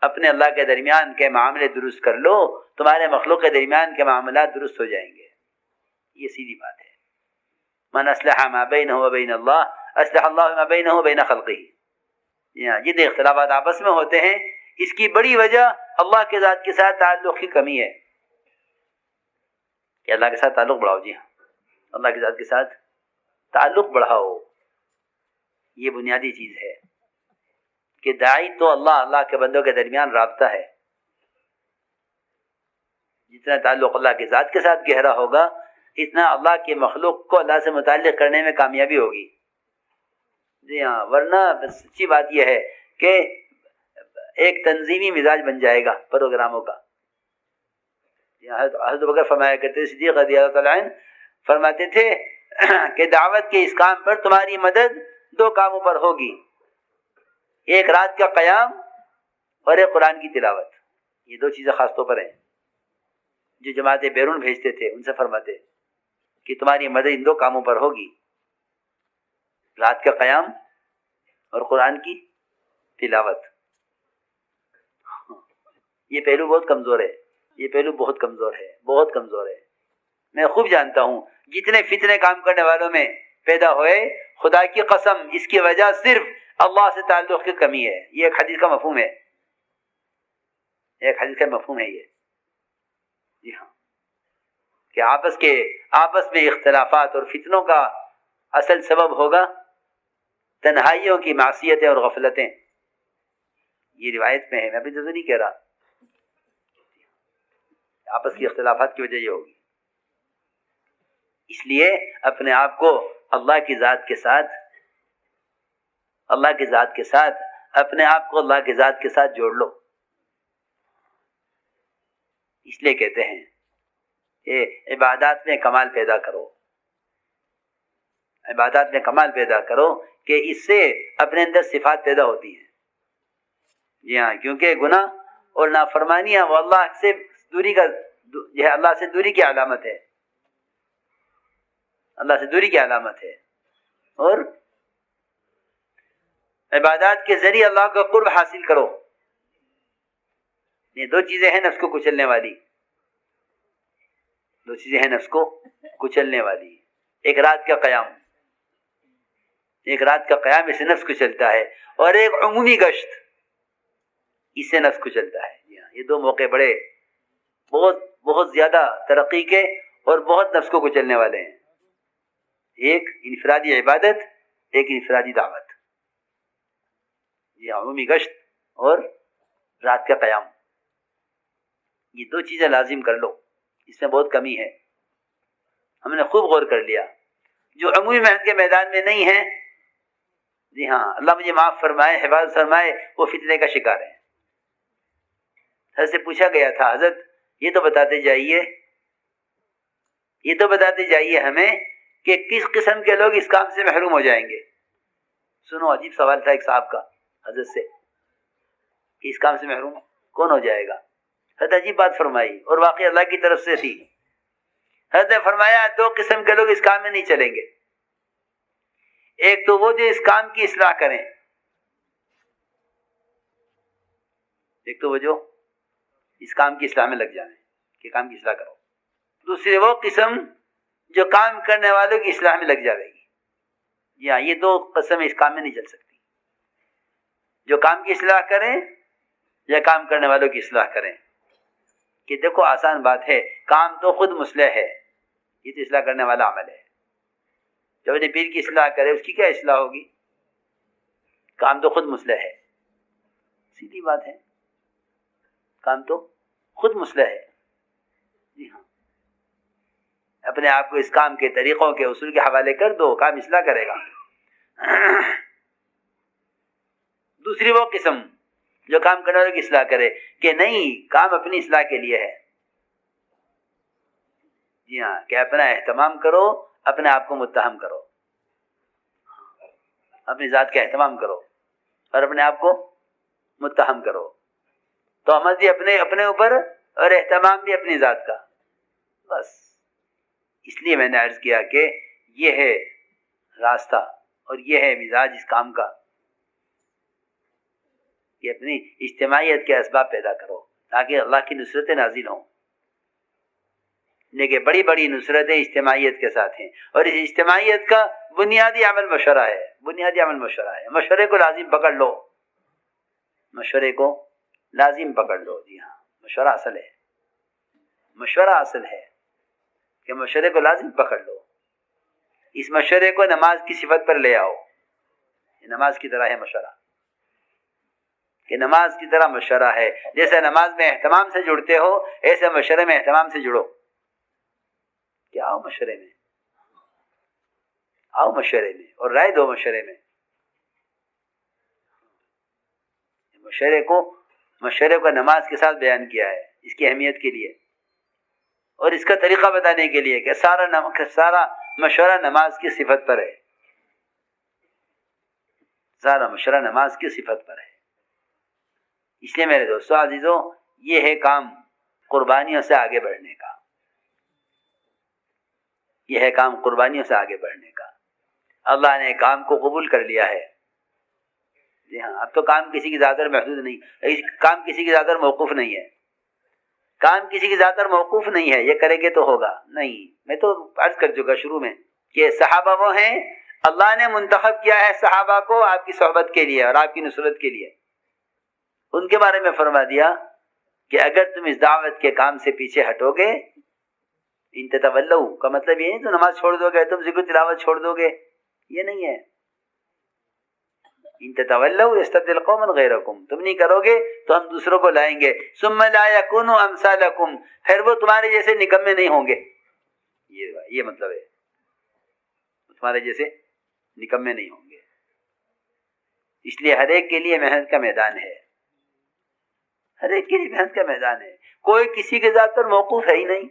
اپنے اللہ کے درمیان کے معاملے درست کر لو، تمہارے مخلوق کے درمیان کے معاملات درست ہو جائیں گے. یہ سیدھی بات ہے. من اصلح ما بینہ و بین اللہ اصلح اللہ ما بینہ و بین خلقہ. جتنے اختلافات آپس میں ہوتے ہیں اس کی بڑی وجہ اللہ کے ذات کے ساتھ تعلق کی کمی ہے. کہ اللہ کے ساتھ تعلق بڑھاؤ. جی ہاں، اللہ کے ذات کے ساتھ تعلق بڑھاؤ. یہ بنیادی چیز ہے کہ داعی تو اللہ کے بندوں کے درمیان رابطہ ہے. جتنا تعلق اللہ کے ذات کے ساتھ گہرا ہوگا اتنا اللہ کے مخلوق کو اللہ سے متعلق کرنے میں کامیابی ہوگی. جی ہاں، ورنہ سچی بات یہ ہے کہ ایک تنظیمی مزاج بن جائے گا پروگراموں کا. حضرت بکر فرمایا کرتے، صدیق رضی اللہ تعالیٰ عنہ فرماتے تھے کہ دعوت کے اس کام پر تمہاری مدد دو کاموں پر ہوگی، ایک رات کا قیام اور ایک قرآن کی تلاوت. یہ دو چیزیں خاص طور پر ہیں. جو جماعتیں بیرون بھیجتے تھے ان سے فرماتے کہ تمہاری مدد ان دو کاموں پر ہوگی، رات کا قیام اور قرآن کی تلاوت. یہ پہلو بہت کمزور ہے، یہ پہلو بہت کمزور ہے، بہت کمزور ہے. میں خوب جانتا ہوں جتنے فتنے کام کرنے والوں میں پیدا ہوئے، خدا کی قسم اس کی وجہ صرف اللہ سے تعلق کی کمی ہے. یہ ایک حدیث کا مفہوم ہے، ایک حدیث کا مفہوم ہے یہ. جی ہاں، کہ آپس میں اختلافات اور فتنوں کا اصل سبب ہوگا تنہائیوں کی معصیتیں اور غفلتیں. یہ روایت میں ہے، میں ابھی تو نہیں کہہ رہا. آپس کی اختلافات کی وجہ یہ ہوگی. اس لیے اپنے آپ کو اللہ کی ذات کے ساتھ اپنے آپ کو اللہ کی ذات کے ساتھ جوڑ لو. اس لیے کہتے ہیں کہ عبادات میں کمال پیدا کرو، عبادات میں کمال پیدا کرو کہ اس سے اپنے اندر صفات پیدا ہوتی ہیں. جی ہاں، کیونکہ گناہ اور نافرمانیاں وہ اللہ سے دوری کا یہ اللہ سے دوری کی علامت ہے، اللہ سے دوری کی علامت ہے. اور عبادات کے ذریعے اللہ کا قرب حاصل کرو. یہ دو چیزیں ہیں نفس کو کچلنے والی، دو چیزیں ہیں نفس کو کچلنے والی. ایک رات کا قیام، ایک رات کا قیام اس سے نفس کچلتا ہے، اور ایک عمومی گشت اس سے نفس کچلتا ہے. یہ دو موقع بڑے بہت زیادہ ترقی کے اور بہت نفس کو کچلنے والے ہیں. ایک انفرادی عبادت، ایک انفرادی دعوت. یہ عمومی گشت اور رات کا قیام، یہ دو چیزیں لازم کر لو. اس میں بہت کمی ہے، ہم نے خوب غور کر لیا. جو عمومی محنت کے میدان میں نہیں ہیں، جی ہاں اللہ مجھے معاف فرمائے، حفاظت فرمائے، وہ فتنے کا شکار ہیں. حضرت سے پوچھا گیا تھا، حضرت یہ تو بتاتے جائیے ہمیں کہ کس قسم کے لوگ اس کام سے محروم ہو جائیں گے. سنو، عجیب سوال تھا ایک صاحب کا حضرت سے کہ اس کام سے محروم کون ہو جائے گا. حضرت عجیب بات فرمائی اور واقعی اللہ کی طرف سے تھی. حضرت نے فرمایا دو قسم کے لوگ اس کام میں نہیں چلیں گے. ایک تو وہ جو اس کام کی اصلاح کریں، ایک تو وہ جو اس کام کی اصلاح میں لگ جائیں کہ کام کی اصلاح کرو. دوسری وہ قسم جو کام کرنے والوں کی اصلاح میں لگ جائے گی. جی ہاں، یہ دو قسم اس کام میں نہیں چل سکتی. جو کام کی اصلاح کریں یا کام کرنے والوں کی اصلاح کریں. کہ دیکھو آسان بات ہے، کام تو خود مصلح ہے، یہ تو اصلاح کرنے والا عمل ہے. جب اپنے پیر کی اصلاح کرے اس کی کیا اصلاح ہوگی؟ کام تو خود مصلح ہے، سیدھی بات ہے، کام تو خود مصلح ہے. جی ہاں، اپنے آپ کو اس کام کے طریقوں کے اصول کے حوالے کر دو، کام اصلاح کرے گا. دوسری وہ قسم جو کام کرنے والوں کی اصلاح کرے کہ نہیں، کام اپنی اصلاح کے لیے ہے. جی ہاں، کہ اپنا اہتمام کرو، اپنے آپ کو متہم کرو، اپنی ذات کا اہتمام کرو اور اپنے آپ کو متہم کرو. تو عمل بھی اپنے اوپر اور اہتمام بھی اپنی ذات کا. بس اس لیے میں نے عرض کیا کہ یہ ہے راستہ اور یہ ہے مزاج اس کام کا. کہ اپنی اجتماعیت کے اسباب پیدا کرو تاکہ اللہ کی نصرتیں نازل ہوں. لیکن بڑی بڑی نصرتیں اجتماعیت کے ساتھ ہیں، اور اس اجتماعیت کا بنیادی عمل مشورہ ہے. بنیادی عمل مشورہ ہے. مشورے کو لازم پکڑ لو، مشورے کو لازم پکڑ لو. جی ہاں، مشورہ اصل ہے. مشورہ اصل ہے کہ مشورے کو لازم پکڑ لو. اس مشورے کو نماز کی صفت پر لے آؤ. نماز کی طرح ہے مشورہ، کہ نماز کی طرح مشورہ ہے. جیسے نماز میں اہتمام سے جڑتے ہو، ایسے مشورے میں اہتمام سے جڑو. کہ آؤ مشورے میں، آؤ مشورے میں اور رائے دو مشورے میں. مشورے کو نماز کے ساتھ بیان کیا ہے اس کی اہمیت کے لیے اور اس کا طریقہ بتانے کے لیے کہ سارا مشورہ نماز کی صفت پر ہے. سارا مشورہ نماز کی صفت پر ہے. اس لیے میرے دوستو عزیزوں، یہ ہے کام قربانیوں سے آگے بڑھنے کا. یہ ہے کام قربانیوں سے آگے بڑھنے کا. اللہ نے کام کو قبول کر لیا ہے. جی ہاں، اب تو کام کسی کی ذات پر محدود نہیں، کام کسی کی ذات پر موقوف نہیں ہے. کام کسی کی ذات پر موقوف نہیں ہے. یہ کریں گے تو ہوگا نہیں. میں تو عرض کر چکا شروع میں کہ صحابہ وہ ہیں اللہ نے منتخب کیا ہے صحابہ کو آپ کی صحبت کے لیے اور آپ کی نصرت کے لیے. ان کے بارے میں فرما دیا کہ اگر تم اس دعوت کے کام سے پیچھے ہٹو گے، ان تتولوا کا مطلب یہ نہیں تو نماز چھوڑ دو گے، تم ذکر تلاوت چھوڑ دو گے، یہ نہیں ہے. ان تتولوا یستبدل قوما غیرکم، تم نہیں کرو گے تو ہم دوسروں کو لائیں گے. ثم لا یکونوا امثالکم، پھر وہ تمہارے جیسے نکمے نہیں ہوں گے. یہ مطلب ہے، تمہارے جیسے نکمے نہیں ہوں گے. اس لیے ہر ایک کے لیے محنت کا میدان ہے. ہر ایک کے لیے محنت کا میدان ہے. کوئی کسی کے ذات پر موقوف ہے ہی نہیں.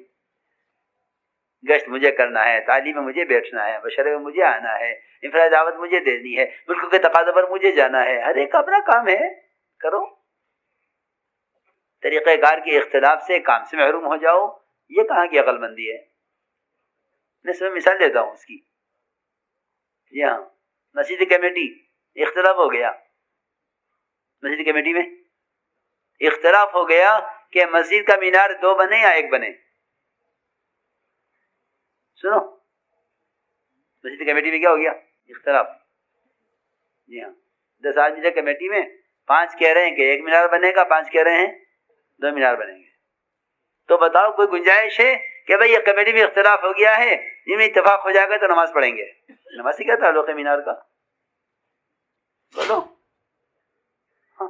گشت مجھے کرنا ہے، تعلیم میں مجھے بیٹھنا ہے، مشورے میں مجھے آنا ہے، انفرادی دعوت مجھے دینی ہے، ملک کے تقاضے پر مجھے جانا ہے. ہر ایک کا اپنا کام ہے، کرو. طریقہ کار کے اختلاف سے کام سے محروم ہو جاؤ، یہ کہاں کی عقل مندی ہے؟ میں اس میں مثال دیتا ہوں اس کی. جی ہاں، مسجد کمیٹی اختلاف ہو گیا. مسجد کمیٹی میں اختلاف ہو گیا کہ مسجد کا مینار 2 بنے یا 1 بنے. سنو، مسجد کمیٹی میں کیا ہو گیا؟ اختلاف. جی ہاں، 10 آدمی کمیٹی میں 5 کہہ رہے ہیں کہ 1 مینار بنے گا، 5 کہہ رہے ہیں 2 مینار بنیں گے. تو بتاؤ کوئی گنجائش ہے کہ بھئی یہ کمیٹی میں اختلاف ہو گیا ہے، ان میں اتفاق ہو جائے گا تو نماز پڑھیں گے؟ نماز سے کیا تعلق ہے مینار کا؟ بولو. ہاں،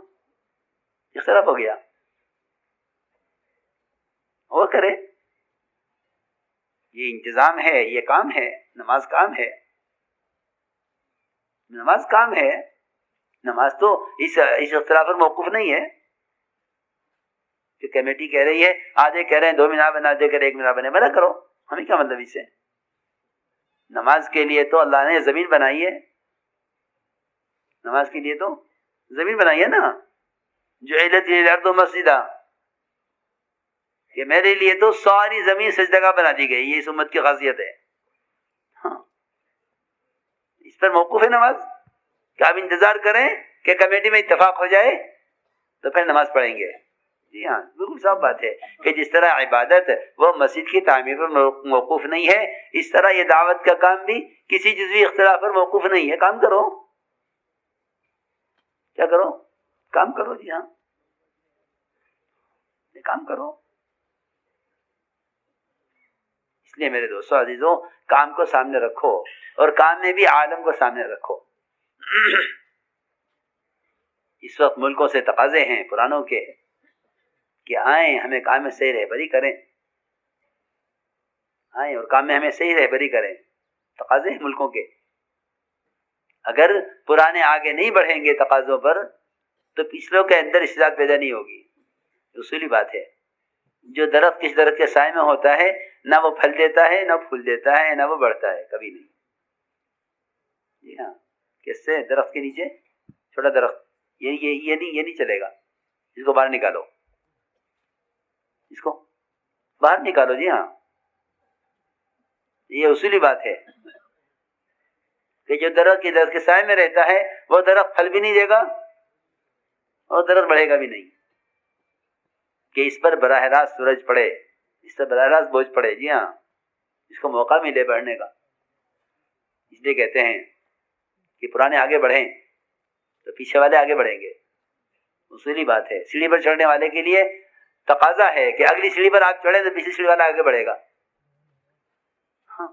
اختلاف ہو گیا، وہ کرے. یہ انتظام ہے، یہ کام ہے. نماز کام ہے، نماز کام ہے. نماز تو اس اختلاف پر موقوف نہیں ہے کہ کمیٹی کہہ رہی ہے، آدھے کہہ رہے ہیں 2 مینار بنا دے کر 1 مینار بنے. بنا کرو، ہمیں کیا مطلب اس سے؟ نماز کے لیے تو اللہ نے زمین بنائی ہے. نماز کے لیے تو زمین بنائی ہے نا. جعلت الارض مسجدا، کہ میرے لیے تو ساری زمین سجدگاہ بنا دی گئی. یہ اس امت کی خاصیت ہے. ہاں، اس پر موقوف ہے نماز کہ آپ انتظار کریں کہ کمیٹی میں اتفاق ہو جائے تو پھر نماز پڑھیں گے. جی ہاں، بالکل صاف بات ہے کہ جس طرح عبادت وہ مسجد کی تعمیر پر موقوف نہیں ہے، اس طرح یہ دعوت کا کام بھی کسی جزوی اختلاف پر موقوف نہیں ہے. کام کرو، کیا کرو؟ کام کرو. جی ہاں، کام کرو. اس لیے میرے دوستو عزیزوں، کام کو سامنے رکھو اور کام میں بھی عالم کو سامنے رکھو. اس وقت ملکوں سے تقاضے ہیں پرانوں کے کہ آئیں ہمیں کام میں صحیح رہبری کریں، آئیں اور کام میں ہمیں صحیح رہبری کریں. تقاضے ہیں ملکوں کے. اگر پرانے آگے نہیں بڑھیں گے تقاضوں پر تو پچھلوں کے اندر استعداد پیدا نہیں ہوگی. اصولی بات ہے. جو درخت کس درخت کے سائے میں ہوتا ہے، نہ وہ پھل دیتا ہے، نہ پھول دیتا ہے، نہ وہ بڑھتا ہے، کبھی نہیں. جی ہاں، کس سے؟ درخت کے نیچے چھوٹا درخت، یہ نہیں چلے گا. اس کو باہر نکالو، اس کو باہر نکالو. جی ہاں، یہ اصولی بات ہے کہ جو درخت کے سائے میں رہتا ہے وہ درخت پھل بھی نہیں دے گا اور درد بڑھے گا بھی نہیں کہ اس پر براہ راست سورج پڑے، اس پر براہ راست بوجھ پڑے. جی ہاں، اس کو موقع ملے بڑھنے کا. اس لیے کہتے ہیں کہ پرانے آگے بڑھیں تو پیچھے والے آگے بڑھیں گے. اصولی بات ہے. سیڑھی پر چڑھنے والے کے لیے تقاضا ہے کہ اگلی سیڑھی پر آپ چڑھیں تو پچھلی سیڑھی والا آگے بڑھے گا. ہاں،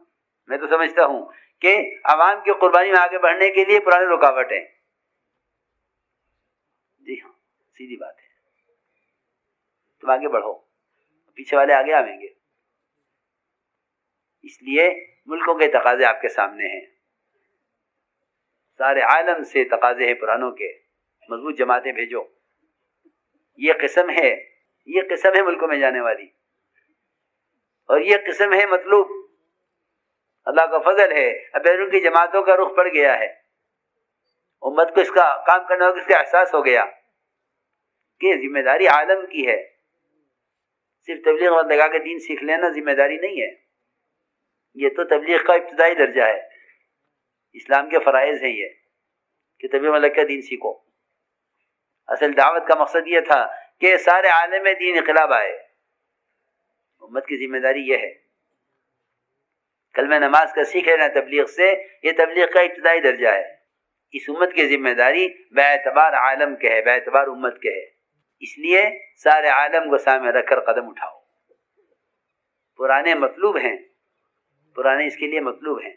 میں تو سمجھتا ہوں کہ عوام کی قربانی میں آگے بڑھنے کے لیے پرانے رکاوٹ ہیں. جی ہاں، سیدھی بات ہے. تم آگے بڑھو، پیچھے والے آگے آئیں گے. اس لیے ملکوں کے تقاضے آپ کے سامنے ہیں، سارے عالم سے تقاضے ہیں پرانوں کے. مضبوط جماعتیں بھیجو. یہ قسم ہے ملکوں میں جانے والی، اور یہ قسم ہے مطلوب. اللہ کا فضل ہے، اب بیرون کی جماعتوں کا رخ پڑ گیا ہے. امت کو اس کا کام کرنا ہوگا، اس کا احساس ہو گیا کہ ذمہ داری عالم کی ہے. صرف تبلیغ وقت لگا کے دین سیکھ لینا ذمہ داری نہیں ہے. یہ تو تبلیغ کا ابتدائی درجہ ہے. اسلام کے فرائض ہیں یہ کہ تبلیغ میں لگ کے دین سیکھو. اصل دعوت کا مقصد یہ تھا کہ سارے عالم میں دین انقلاب آئے. امت کی ذمہ داری یہ ہے. کلمہ نماز کا سیکھ لینا تبلیغ سے، یہ تبلیغ کا ابتدائی درجہ ہے. اس امت کی ذمہ داری بے اعتبار عالم کے ہے، بے اعتبار امت کے ہے. اس لیے سارے عالم کو سامنے رکھ کر قدم اٹھاؤ. پرانے مطلوب ہیں، پرانے اس کے لیے مطلوب ہیں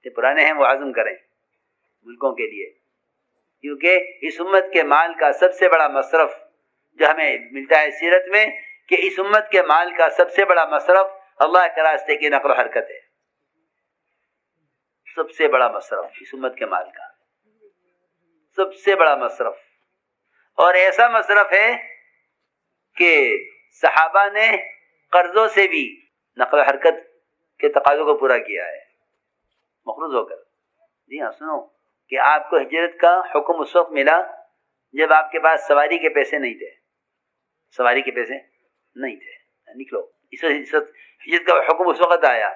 کہ پرانے ہیں وہ عزم کریں ملکوں کے لیے. کیونکہ اس امت کے مال کا سب سے بڑا مصرف جو ہمیں ملتا ہے سیرت میں، کہ اس امت کے مال کا سب سے بڑا مصرف اللہ کے راستے کی نقل و حرکت ہے. سب سے بڑا مصرف اس امت کے مال کا، سب سے بڑا مصرف. اور ایسا مصرف ہے کہ صحابہ نے قرضوں سے بھی نقل و حرکت کے تقاضوں کو پورا کیا ہے، مقروض ہو کر. جی ہاں، سنو کہ آپ کو ہجرت کا حکم اس وقت ملا جب آپ کے پاس سواری کے پیسے نہیں تھے. سواری کے پیسے نہیں تھے، نکلو. اس وقت ہجرت کا حکم اس وقت آیا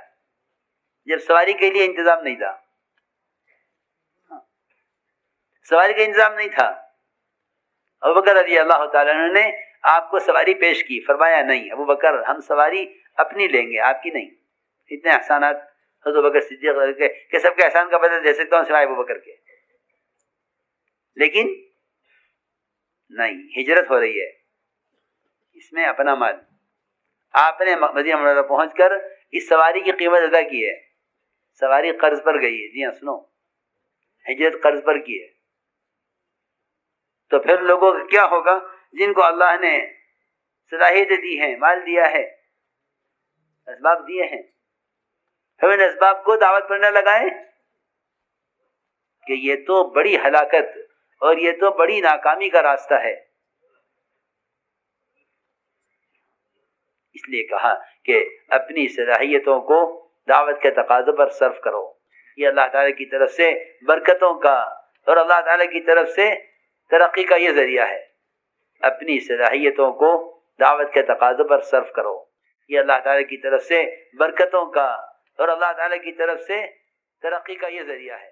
جب سواری کے لیے انتظام نہیں تھا. سواری کا انتظام نہیں تھا. ابوبکر رضی اللہ تعالیٰ عنہ نے آپ کو سواری پیش کی، فرمایا نہیں ابوبکر، ہم سواری اپنی لیں گے، آپ کی نہیں. اتنے احسانات حضرت ابوبکر صدیق کہ سب کے احسان کا بدل دے سکتا ہوں سوائے ابوبکر کے. لیکن نہیں، ہجرت ہو رہی ہے، اس میں اپنا مال. آپ نے مدینہ منورہ پہنچ کر اس سواری کی قیمت ادا کی ہے. سواری قرض پر گئی ہے. جی ہاں، سنو، ہجرت قرض پر کی ہے. تو پھر لوگوں کا کیا ہوگا جن کو اللہ نے صلاحیتیں دی ہیں، مال دیا ہے، اسباب دیے ہیں، ہم ان اسباب کو دعوت پر نہ لگائیں؟ کہ یہ تو بڑی ہلاکت اور یہ تو بڑی ناکامی کا راستہ ہے. اس لیے کہا کہ اپنی صلاحیتوں کو دعوت کے تقاضوں پر صرف کرو. یہ اللہ تعالیٰ کی طرف سے برکتوں کا اور اللہ تعالیٰ کی طرف سے ترقی کا یہ ذریعہ ہے. اپنی صلاحیتوں کو دعوت کے تقاضوں پر صرف کرو. یہ اللہ تعالیٰ کی طرف سے برکتوں کا اور اللہ تعالیٰ کی طرف سے ترقی کا یہ ذریعہ ہے.